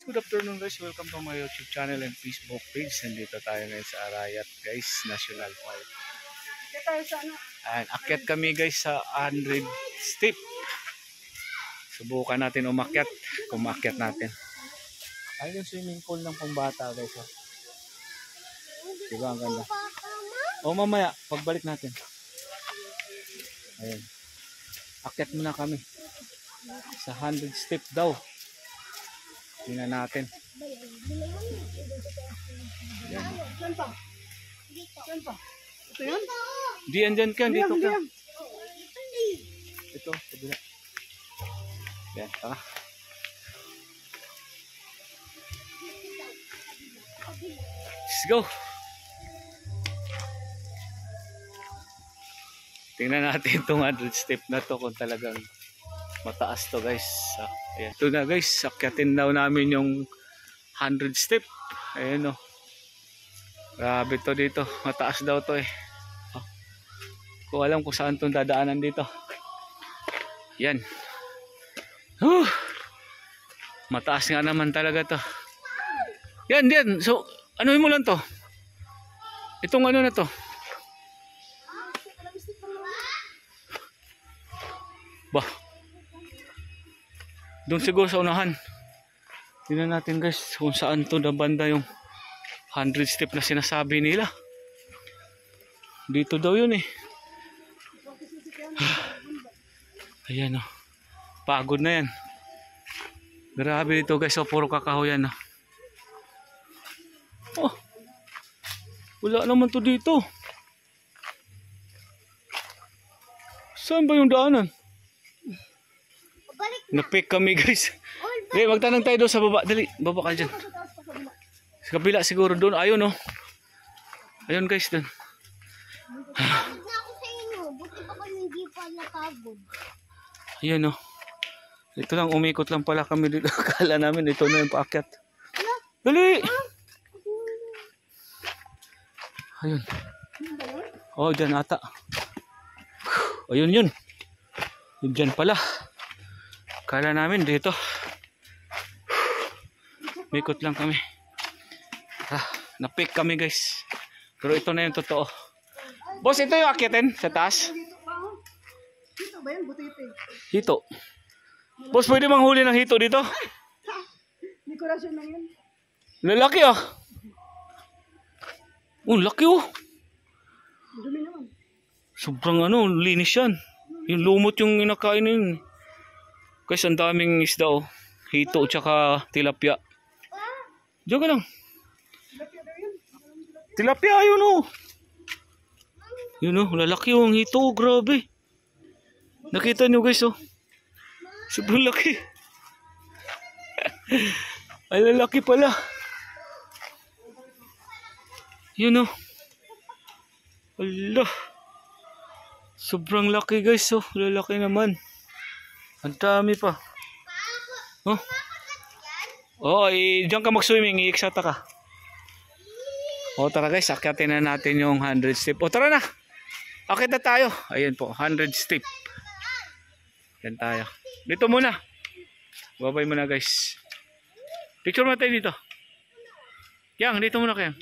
Good afternoon guys, welcome to my YouTube channel and Facebook page. Nandito tayo ngayon sa Arayat guys, National Park. And akyat kami guys sa 100 step. Subukan natin umakyat, kung maakyat natin. Ayun yung swimming pool ng pambata guys. Diba ang ganda? O mamaya, pagbalik natin. Ayun. Akyat muna kami. Sa 100 step daw. Tingnan natin. Yan. Ito yun? Di andyan ka, dito ka. Ito, kabila. Yan, tara. Let's go. Tingnan natin itong 100 step na to kung talagang mataas to guys. Ayan. Ito na guys, akyatin daw namin yung 100 step. Ayan o. Grabe to dito. Mataas daw to eh. Kung alam kung saan itong dadaanan dito. Yan. Mataas nga naman talaga to. Yan, yan. So, anuhin mo lang to. Itong ano na to. Bah. Doon siguro sa unahan. Tingnan natin guys kung saan to na banda yung 100 step na sinasabi nila. Dito daw yun eh. Ayan o. Pagod na yan. Grabe dito guys. O, puro kakahoyan o. Oh. Wala naman to dito. Saan ba yung daanan? Napik kami guys. Dali, magtanong tayo doon sa baba. Dali, baba ka dyan. Sa kabila siguro doon. Ayun oh. Ayun guys doon. Ayun oh. Ito lang, umikot lang pala kami dito. Akala namin ito na yung paakyat. Dali! Ayun. Oh, dyan ata. Ayun yun. Yun dyan pala. Akala namin dito. Mikot lang kami. Napik kami guys. Pero ito na yung totoo. Boss, ito yung akyatin sa taas. Hito ba yan? Butite. Hito. Boss, pwede mang huli ng hito dito? Dekorasyon lang yan. Lalaki oh. Oh, laki oh. Dumi naman. Sobrang ano, linis yan. Yung lumot yung inakain yun. Guys, ang daming isda oh. Hito tsaka tilapia. Diyan ka lang. Tilapia yun oh. Yun oh, lalaki oh. Ang hito oh, grabe. Nakita nyo guys oh. Sobrang laki. Ay, lalaki pala. Yun oh. Allah. Sobrang laki guys oh. Lalaki naman. Ang dami pa. Oh. Oh, diyan ka mag-swimming, i-eksata ka. Oh, tara guys, akyatin na natin yung 100 step. Oh, tara na. Akyat na tayo. Ayun po, 100 step. Yan tayo. Dito muna. Babay muna guys. Picture mo tayo dito. Yang, dito muna kayo.